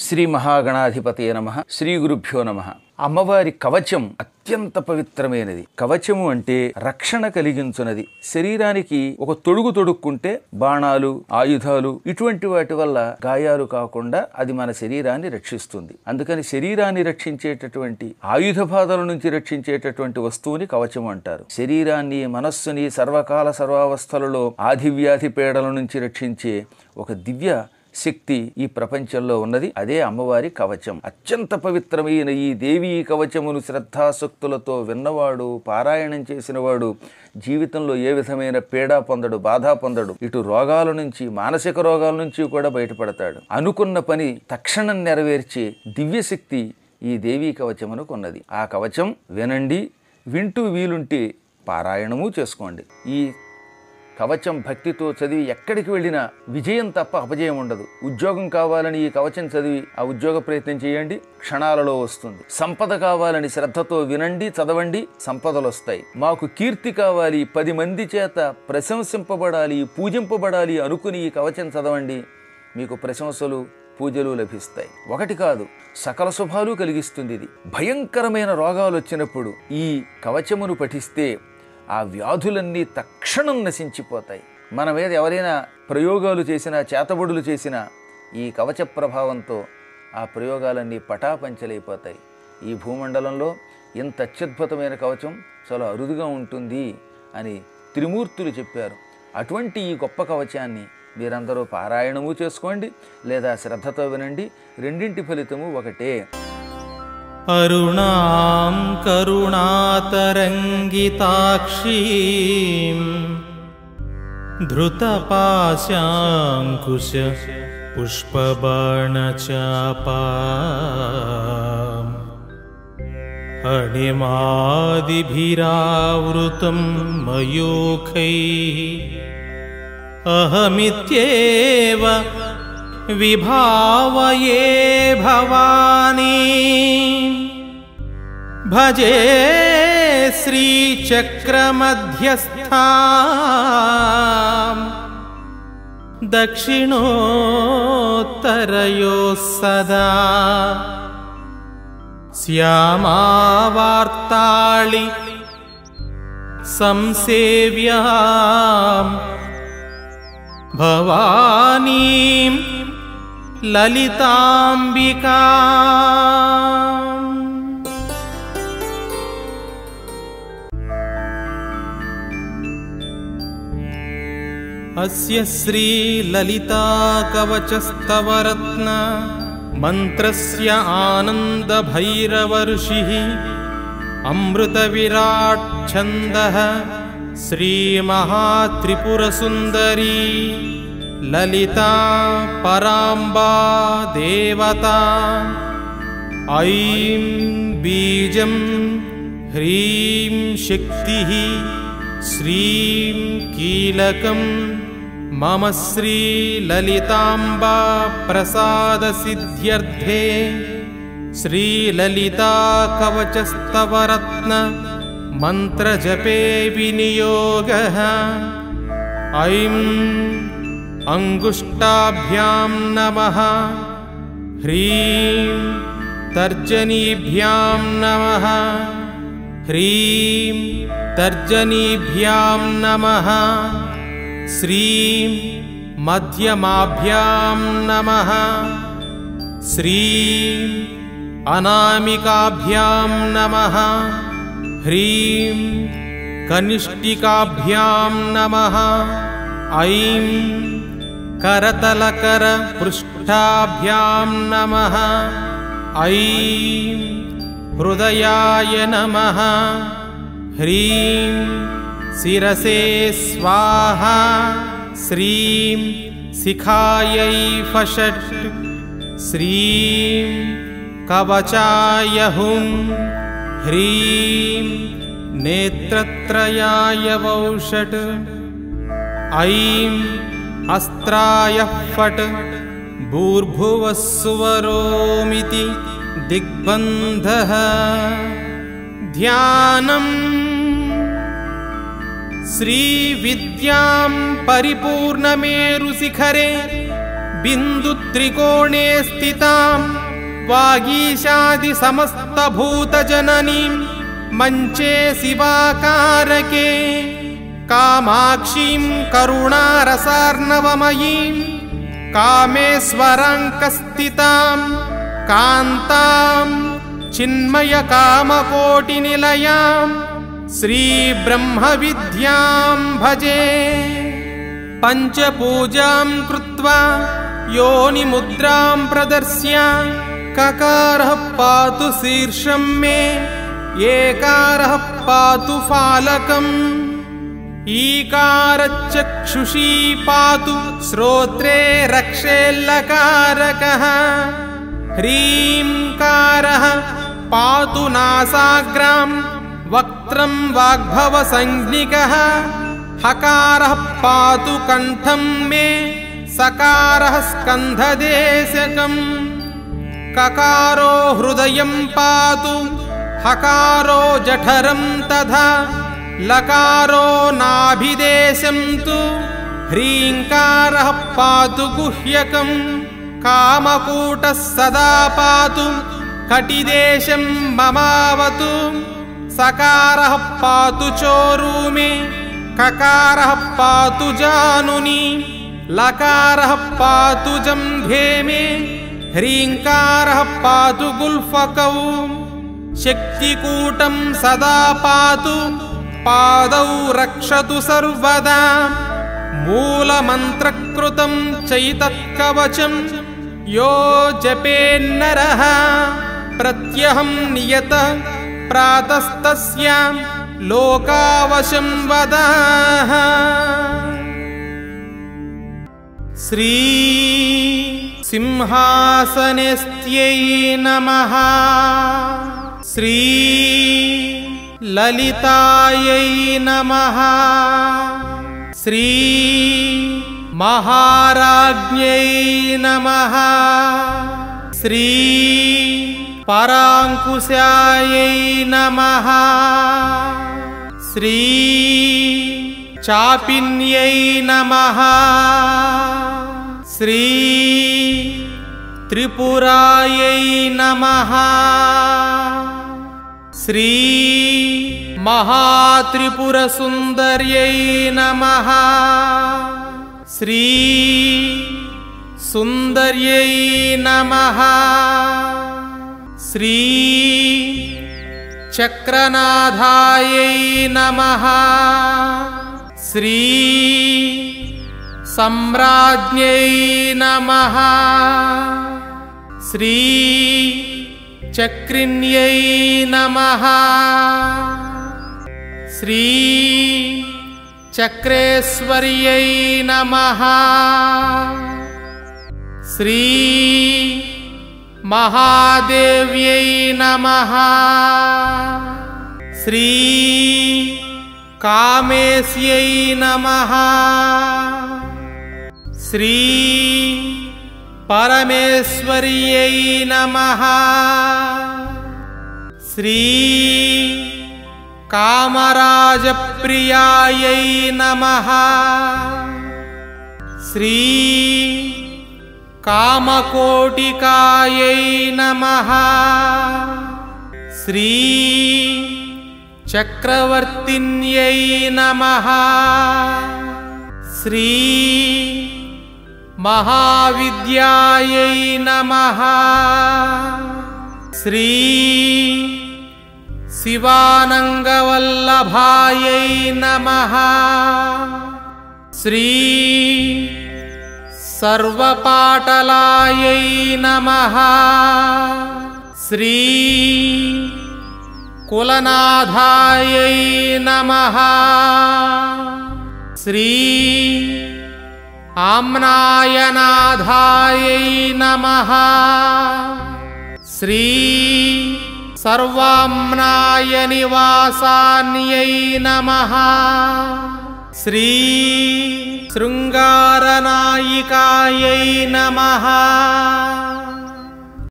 శ్రీ మహాగణాధిపతయే నమః. శ్రీ గురుభ్యో నమః. అమ్మవారి కవచం అత్యంత పవిత్రమైనది. కవచము అంటే రక్షణ కలిగించున్నది. శరీరానికి ఒక తొడుగు తొడుక్కుంటే బాణాలు, ఆయుధాలు ఇటువంటి వాటి వల్ల గాయాలు కాకుండా అది మన శరీరాన్ని రక్షిస్తుంది. అందుకని శరీరాన్ని రక్షించేటటువంటి ఆయుధ బాధల నుంచి రక్షించేటటువంటి వస్తువుని కవచం అంటారు. శరీరాన్ని, మనస్సుని సర్వకాల సర్వావస్థలలో ఆధివ్యాధి పీడల నుంచి రక్షించే ఒక దివ్య శక్తి ఈ ప్రపంచంలో ఉన్నది. అదే అమ్మవారి కవచం. అత్యంత పవిత్రమైన ఈ దేవీ కవచమును శ్రద్ధాశక్తులతో విన్నవాడు, పారాయణం చేసినవాడు జీవితంలో ఏ విధమైన పీడా పొందడు, బాధ పొందడు. ఇటు రోగాల నుంచి, మానసిక రోగాల నుంచి కూడా బయటపడతాడు. అనుకున్న పని తక్షణం నెరవేర్చే దివ్యశక్తి ఈ దేవీ కవచమునకు ఉన్నది. ఆ కవచం వినండి. వింటూ వీలుంటే పారాయణము చేసుకోండి. ఈ కవచం భక్తితో చదివి ఎక్కడికి వెళ్ళినా విజయం తప్ప అపజయం ఉండదు. ఉద్యోగం కావాలని ఈ కవచం చదివి ఆ ఉద్యోగ ప్రయత్నం చేయండి, క్షణాలలో వస్తుంది. సంపద కావాలని శ్రద్ధతో వినండి, చదవండి, సంపదలు వస్తాయి. మాకు కీర్తి కావాలి, 10 మంది చేత ప్రశంసింపబడాలి, పూజింపబడాలి అనుకుని ఈ కవచం చదవండి. మీకు ప్రశంసలు, పూజలు లభిస్తాయి. ఒకటి కాదు, సకల శుభాలు కలిగిస్తుంది. ఇది భయంకరమైన రోగాలు వచ్చినప్పుడు ఈ కవచమును పఠిస్తే ఆ వ్యాధులన్నీ తక్షణం నశించిపోతాయి. మన మీద ఎవరైనా ప్రయోగాలు చేసినా, చేతబడులు చేసినా ఈ కవచ ప్రభావంతో ఆ ప్రయోగాలన్నీ పటాపంచలైపోతాయి. ఈ భూమండలంలో ఇంత అత్యద్భుతమైన కవచం చాలా అరుదుగా ఉంటుంది అని త్రిమూర్తులు చెప్పారు. అటువంటి ఈ గొప్ప కవచాన్ని మీరందరూ పారాయణము చేసుకోండి, లేదా శ్రద్ధతో వినండి. రెండింటి ఫలితము ఒకటే. అరుణాం కరుణాతరంగితాక్షీం ధృతపాశాంకుశ పుష్పబాణచాపాం అణిమాదిభిరావృతం మయూఖైః అహమిత్యేవ విభావయే భవానీ భజే శ్రీచక్రమధ్యస్థాం దక్షిణోత్తరయోః సదా శ్యామావార్తాళి సంసేవ్యాం భవానీం లలితాంబికా. అస్య శ్రీ లలితా కవచస్తవరత్న మంత్రస్య ఆనంద భైరవర్షిః అమృత విరాట్ ఛందః శ్రీ మహాత్రిపురసుందరీ లలితా పరాంబా దేవతా. ఐం బీజం హ్రీం శక్తిః శ్రీం కీలకం మమ శ్రీ లలితాంబా ప్రసాద సిద్ధ్యర్థే శ్రీ లలితా కవచస్తవరత్న మంత్రజపే వినియోగః. ఐం అంగుష్టాభ్యాం నమః హ్రీం తర్జనీభ్యాం నమః హ్రీం తర్జనీభ్యాం నమః శ్రీం మధ్యమాభ్యాం నమః శ్రీం అనామికాభ్యాం నమః హ్రీం కనిష్ఠికాభ్యాం నమః. ఐం కరతలకర పృష్ఠాభ్యాం నమః. ఐం హృదయాయ నమః హ్రీం శిరసే స్వాహా శ్రీం శిఖాయై ఫషట్ శ్రీం కవచాయ హుం హ్రీం నేత్రత్రయాయ వౌషట్. ఐం అస్త్రాయ ఫట్ భూర్భువస్సువరోమితి దిగ్బంధః. ధ్యానం శ్రీ విద్యాం పరిపూర్ణమేరు శిఖరే बिन्दुत्रिकोणे स्थितां वागीशादिसमस्तभूतजननीं मञ्चे शिवाकारके कामाक्षीं करुणारसार्णवमयीं कामेश्वराङ्कस्थितां कान्तां चिन्मयकामकोटिनिलयां श्रीब्रह्मविद्यां भजे। पञ्चपूजां कृत्वा योनिमुद्रां प्रदर्श्य ककारः पातु शीर्षं मे एकारः पातु फालकम् ईकारच्चक्षुषी पातु श्रोत्रे रक्षेल्लकारकः ह्रींकारः पातु नासाग्रां वक्त्रं वाग्भवसंज्ञिकः हकारः पातु कण्ठं मे सकारः स्कन्धदेशकम् ककारो हृदयं पातु हकारो जठरं तथा लकारो नाभिदेशं तु ह्रींकारः पातु गुह्यकं कामकूटः सदा पातु कटिदेशं ममावतु सकारः पातु चोरुमे ककारः पातु जानुनी लकारः पातु जम्घे मे ह्रींकारः पातु गुल्फकौ शक्तिकूटं सदा पातु पादौ रक्षतु सर्वदा मूलमन्त्रकृतं चैतत्कवचं यो जपेन्नरः प्रत्यहं नियतः प्रातस्तस्य लोकावशं वदाः। श्री सिंहासनेस्त्यै नमः। श्री ललितायै नमः। श्री महाराज्ञै नमः। श्री पराङ्कुशायै नमः। श्री चापिन्यै नमः। श्री त्रिपुरायै नमः। श्री महात्रिपुरसुन्दर्यै नमः। श्री सुन्दर्यै नमः। श्री चक्रनाथायै नमः। श्री सम्राज्ञै नमः। श्री चक्रिण्यै नमः। श्री चक्रेश्वर्यै नमः। श्री महादेव्यै नमः। श्री कामेश्यै नमः। श्री परमेश्वर्यै नमः। श्री कामराजप्रियायै नमः। श्री कामकोटिकायै नमः। श्री चक्रवर्तिन्यै नमः। श्री महाविद्यायै नमः। श्री शिवानंगवल्लभायै नमः। श्री सर्वपाटलायै नमः। श्री कुलनाथायै नमः। श्री आम्नायनाथायै नमः। श्री सर्वाम्नायनिवासान्यै नमः। श्री शृङ्गारनायिकायै नमः।